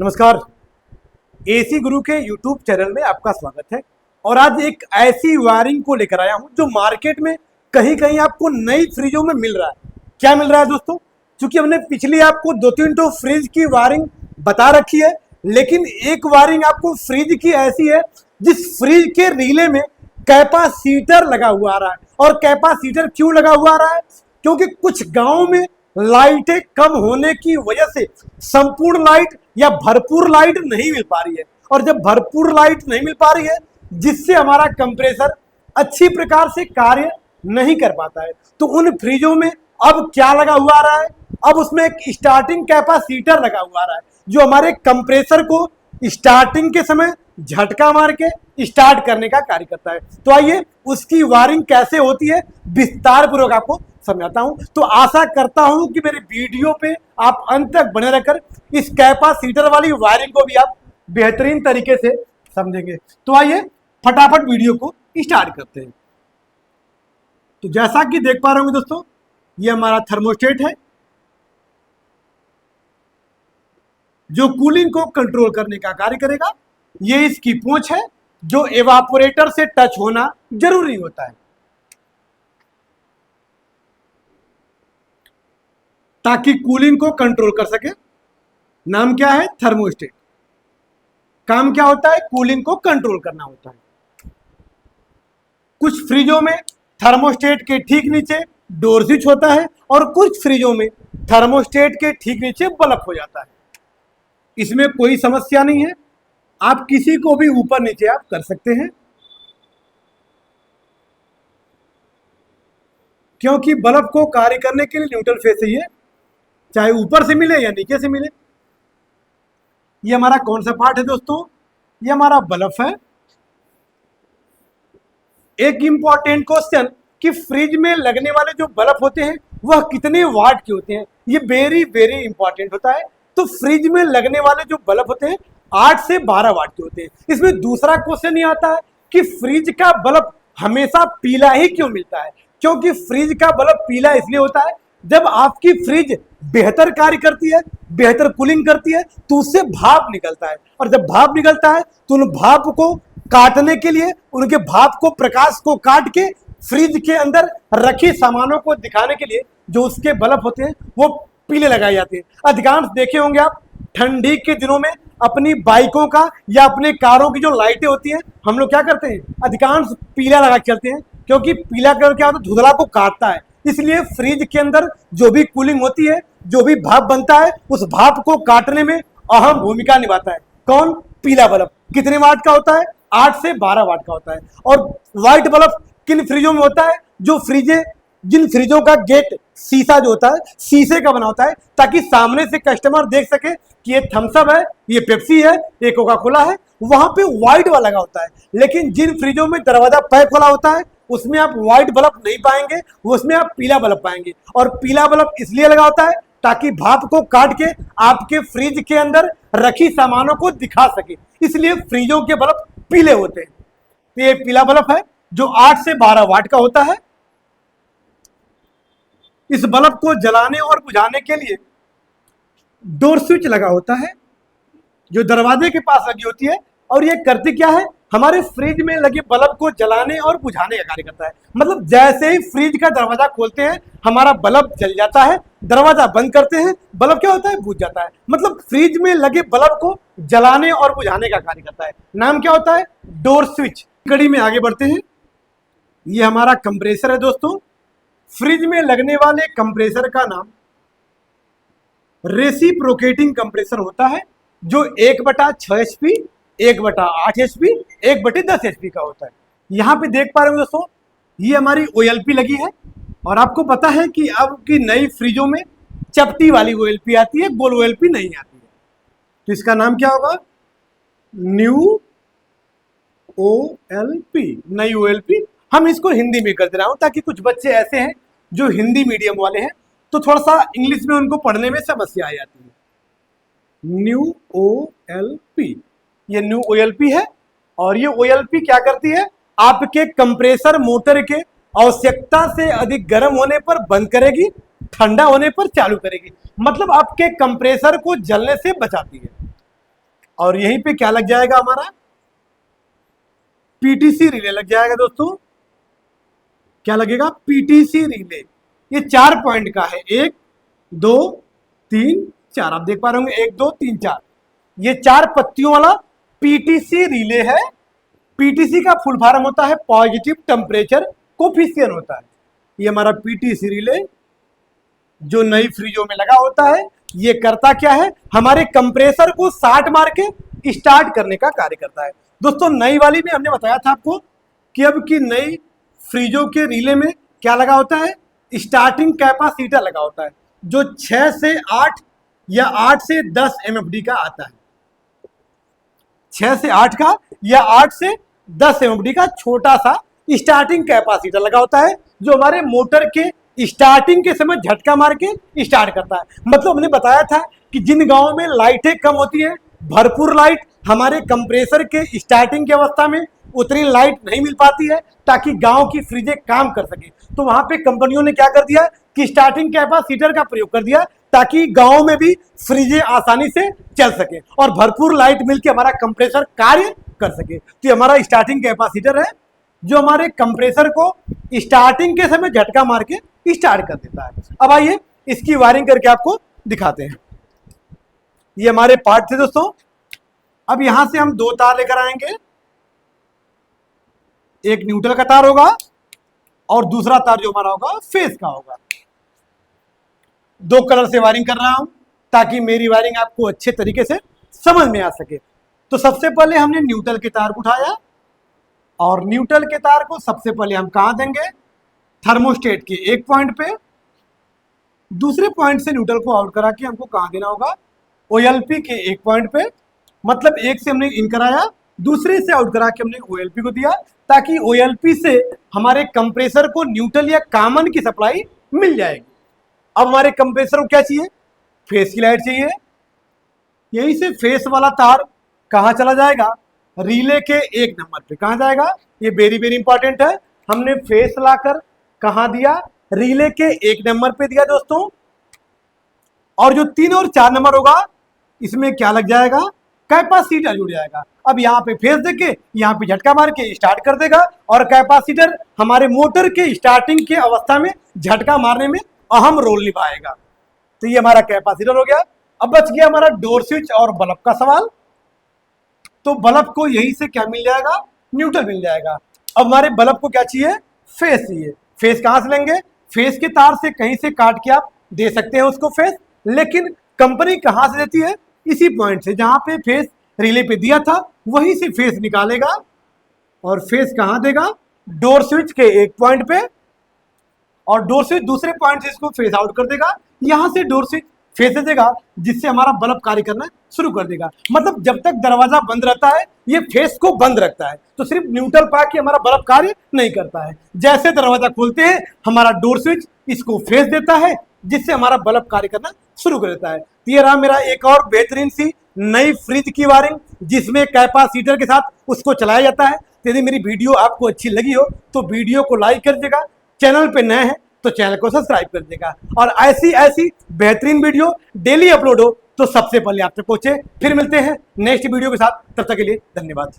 नमस्कार। एसी गुरु के YouTube channel में आपका स्वागत है। और आज एक ऐसी वायरिंग को लेकर आया हूं जो मार्केट में कहीं कहीं आपको नई फ्रिजों में मिल रहा है। क्या मिल रहा है दोस्तों? क्योंकि हमने पिछली आपको 2-3 तो फ्रिज की वायरिंग बता रखी है, लेकिन एक वायरिंग आपको फ्रिज की ऐसी है जिस फ्रिज के रिले में कैपेसिटर लगा हुआ आ रहा है। और कैपेसिटर क्यों लगा हुआ आ रहा है? क्योंकि कुछ गाँव में लाइटें कम होने की वजह से संपूर्ण लाइट या भरपूर लाइट नहीं मिल पा रही है। और जब भरपूर लाइट नहीं मिल पा रही है, जिससे हमारा कंप्रेसर अच्छी प्रकार से कार्य नहीं कर पाता है, तो उन फ्रिजों में अब क्या लगा हुआ आ रहा है? अब उसमें एक स्टार्टिंग कैपेसिटर लगा हुआ आ रहा है जो हमारे कंप्रेसर को स्टार्टिंग के समय झटका मार के स्टार्ट करने का कार्य करता है। तो आइए उसकी वायरिंग कैसे होती है विस्तार पूर्वक आपको समझाता हूं। तो आशा करता हूं कि मेरे वीडियो पे आप अंत तक बने रहकर इस कैपेसिटर वाली वायरिंग को भी आप बेहतरीन तरीके से समझेंगे। तो आइए फटाफट वीडियो को स्टार्ट करते हैं। तो जैसा कि देख पा रहे होंगे दोस्तों, ये हमारा थर्मोस्टेट है जो कूलिंग को कंट्रोल करने का कार्य करेगा। ये इसकी पूंछ है जो एवापोरेटर से टच होना जरूरी होता है ताकि कूलिंग को कंट्रोल कर सके। नाम क्या है? थर्मोस्टेट। काम क्या होता है? कूलिंग को कंट्रोल करना होता है। कुछ फ्रिजों में थर्मोस्टेट के ठीक नीचे डोर स्विच होता है और कुछ फ्रिजों में थर्मोस्टेट के ठीक नीचे बल्ब हो जाता है। इसमें कोई समस्या नहीं है, आप किसी को भी ऊपर नीचे आप कर सकते हैं, क्योंकि बल्ब को कार्य करने के लिए न्यूट्रल फेस चाहिए, चाहे ऊपर से मिले या नीचे से मिले। ये हमारा कौन सा पार्ट है दोस्तों? ये हमारा बल्ब है। एक इंपॉर्टेंट क्वेश्चन कि फ्रिज में लगने वाले जो बल्ब होते हैं वह कितने वाट के होते हैं, ये वेरी वेरी इंपॉर्टेंट होता है। तो फ्रिज में लगने वाले जो बल्ब होते हैं 8 से 12 वाट के होते हैं। इसमें दूसरा क्वेश्चन ये आता है कि फ्रिज का बल्ब हमेशा पीला ही क्यों मिलता है? क्योंकि फ्रिज का बल्ब पीला इसलिए होता है जब आपकी फ्रिज बेहतर कार्य करती है, बेहतर कूलिंग करती है, तो उससे भाप निकलता है। और जब भाप निकलता है तो उन भाप को काटने के लिए, उनके भाप को, प्रकाश को काट के फ्रिज के अंदर रखे सामानों को दिखाने के लिए जो उसके बल्ब होते हैं वो पीले लगाए जाते हैं। अधिकांश देखे होंगे आप, ठंडी के दिनों में अपनी बाइकों का या अपने कारों की जो लाइटें होती हैं, हम लोग क्या करते हैं? अधिकांश पीला लगा के चलते हैं, क्योंकि पीला कलर क्या होता है? धुंधला को काटता है। इसलिए फ्रिज के अंदर जो भी कूलिंग होती है, जो भी भाप बनता है, उस भाप को काटने में अहम भूमिका निभाता है कौन? पीला बल्ब। कितने वाट का होता है? 8 से 12 वाट का होता है। और व्हाइट बल्ब किन फ्रिजों में होता है? जिन फ्रिजों का गेट शीशा जो होता है शीशे का बना होता है, ताकि सामने से कस्टमर देख सके कि ये थम्स अप है, ये पेप्सी है, ये कोका कोला है। वहां पे व्हाइट वाला लगा होता है। लेकिन जिन फ्रिजों में दरवाजा पैक वाला होता है उसमें आप व्हाइट बल्ब नहीं पाएंगे, उसमें आप पीला बल्ब पाएंगे। और पीला बल्ब इसलिए लगा होता है ताकि भाप को काट के आपके फ्रिज के अंदर रखी सामानों को दिखा सके, इसलिए फ्रिजों के बल्ब पीले होते हैं। तो ये पीला बल्ब है जो 8 से 12 वाट का होता है। इस बल्ब को जलाने और बुझाने के लिए डोर स्विच लगा होता है जो दरवाजे के पास लगी होती है। और ये करती क्या है? हमारे फ्रिज में लगे बल्ब को जलाने और बुझाने का कार्य करता है। मतलब जैसे ही फ्रिज का दरवाजा खोलते हैं हमारा बल्ब जल जाता है, दरवाजा बंद करते हैं बल्ब क्या होता है? बुझ जाता है। मतलब फ्रिज में लगे बल्ब को जलाने और बुझाने का कार्य करता है। नाम क्या होता है? Door switch. कड़ी में आगे बढ़ते हैं। ये हमारा कंप्रेसर है दोस्तों। फ्रिज में लगने वाले कंप्रेसर का नाम रेसिप्रोकेटिंग कंप्रेसर होता है, जो 1/6 HP, 1/8 HP, 1/10 HP का होता है। यहां पे देख पा रहे हो दोस्तों, ये हमारी OLP लगी है। और आपको पता है कि अब की नई फ्रिजों में चपटी वाली OLP आती है, गोल OLP नहीं आती है। तो इसका नाम क्या होगा? न्यू OLP, नई OLP। हम इसको हिंदी में कर दे रहा हूं ताकि कुछ बच्चे ऐसे हैं जो हिंदी मीडियम वाले हैं, तो थोड़ा सा इंग्लिश में उनको पढ़ने में समस्या आ जाती है। न्यू OLP, ये न्यू OLP है। और ये OLP क्या करती है? आपके कंप्रेसर मोटर के आवश्यकता से अधिक गर्म होने पर बंद करेगी, ठंडा होने पर चालू करेगी। मतलब आपके कंप्रेसर को जलने से बचाती है। और यहीं पे क्या लग जाएगा, हमारा पीटीसी रिले लग जाएगा दोस्तों। क्या लगेगा, पीटीसी रिले। ये 4 पॉइंट का है, 1 2 3 4, आप देख पा रहे होंगे 1 2 3 4, ये 4 पत्तियों वाला पीटीसी रिले है। पीटीसी का फुल फॉर्म होता है पॉजिटिव टेम्परेचर कोफिशिएंट होता है। ये हमारा पीटीसी रिले जो नई फ्रिजों में लगा होता है, ये करता क्या है, हमारे कंप्रेसर को 60 मार के स्टार्ट करने का कार्य करता है। दोस्तों नई वाली में हमने बताया था आपको कि अब की नई फ्रिजों के रिले में क्या लगा होता है, स्टार्टिंग कैपेसिटर लगा होता है, जो 6 से 8 या 8 से 10 एमएफडी का आता है। 6 से 8 का या 8 से 10 एमएफडी का छोटा सा स्टार्टिंग कैपेसिटर लगा होता है, जो हमारे मोटर के स्टार्टिंग के समय झटका मार के स्टार्ट करता है। मतलब हमने बताया था कि जिन गांवों में लाइटें कम होती है, भरपूर लाइट हमारे कंप्रेसर के स्टार्टिंग की अवस्था में उतनी लाइट नहीं मिल पाती है ताकि गांव की फ्रिजें काम कर सके, तो वहां पे कंपनियों ने क्या कर दिया कि स्टार्टिंग कैपेसिटर का प्रयोग कर दिया ताकि गांव में भी फ्रिजें आसानी से चल सके और भरपूर लाइट मिलकर हमारा कंप्रेसर कार्य कर सके। तो ये हमारा स्टार्टिंग कैपेसिटर है जो हमारे कंप्रेसर को स्टार्टिंग के समय झटका मार के स्टार्ट कर देता है। अब आइए इसकी वायरिंग करके आपको दिखाते हैं। ये हमारे पार्ट थे दोस्तों। अब यहां से हम 2 तार लेकर आएंगे, एक न्यूट्रल का तार होगा और दूसरा तार जो हमारा होगा फेज का होगा। 2 कलर से वायरिंग कर रहा हूं ताकि मेरी वायरिंग आपको अच्छे तरीके से समझ में आ सके। तो सबसे पहले हमने न्यूट्रल के तार को उठाया और न्यूट्रल के तार को सबसे पहले हम कहां देंगे, थर्मोस्टेट के एक पॉइंट पे। दूसरे पॉइंट से न्यूट्रल को आउट करा के हमको कहां देना होगा, ओएलपी के एक पॉइंट पे। मतलब एक से हमने इन कराया, दूसरे से आउट करा के हमने ओएलपी को दिया ताकि ओएलपी से हमारे कंप्रेसर को न्यूट्रल या कॉमन की सप्लाई मिल जाएगी। अब हमारे कंप्रेसर को क्या चाहिए, फेस की लाइट चाहिए। यहीं से फेस वाला तार कहां चला जाएगा, रिले के 1 नंबर पे। कहां जाएगा, ये वेरी वेरी इंपॉर्टेंट है। हमने फेस लाकर कहां दिया, रिले के 1 नंबर पे दिया दोस्तों। और जो 3 और 4 नंबर होगा इसमें क्या लग जाएगा, कैपेसिटर जुड़ जाएगा। अब यहाँ पे फेस देके यहाँ पे झटका मार के स्टार्ट कर देगा और कैपेसिटर हमारे मोटर के स्टार्टिंग के अवस्था में झटका मारने में अहम रोल निभाएगा। तो ये हमारा कैपेसिटर हो गया। अब बच गया हमारा डोर स्विच और बल्ब का सवाल। तो बल्ब को यहीं से क्या मिल जाएगा, न्यूट्रल मिल जाएगा। अब हमारे बल्ब को क्या चाहिए, फेस चाहिए। फेस कहां से लेंगे, फेस के तार से कहीं से काट के आप दे सकते हैं उसको फेस, लेकिन कंपनी कहां से देती है, इसी पॉइंट से जहां पे फेस रिले पे दिया था वहीं से फेस निकालेगा और फेस कहां देगा, डोर स्विच के एक पॉइंट पे। और डोर स्विच दूसरे पॉइंट से इसको फेस आउट कर देगा, यहां से डोर स्विच फेस देगा जिससे हमारा बल्ब कार्य करना शुरू कर देगा। मतलब जब तक दरवाजा बंद रहता है ये फेस को बंद रखता है, तो सिर्फ न्यूट्रल पा के हमारा बल्ब कार्य नहीं करता है। जैसे दरवाजा खोलते हैं हमारा डोर स्विच इसको फेस देता है जिससे हमारा बल्ब कार्य करना शुरू कर देता है। तो ये रहा मेरा एक और बेहतरीन सी नई फ्रिज की वायरिंग जिसमें कैपेसिटर के साथ उसको चलाया जाता है। यदि मेरी वीडियो आपको अच्छी लगी हो तो वीडियो को लाइक कर दीजिएगा, चैनल पे नए हैं तो चैनल को सब्सक्राइब कर देगा और ऐसी ऐसी बेहतरीन वीडियो डेली अपलोड हो तो सबसे पहले आप तक पहुंचे। फिर मिलते हैं नेक्स्ट वीडियो के साथ, तब तक के लिए धन्यवाद।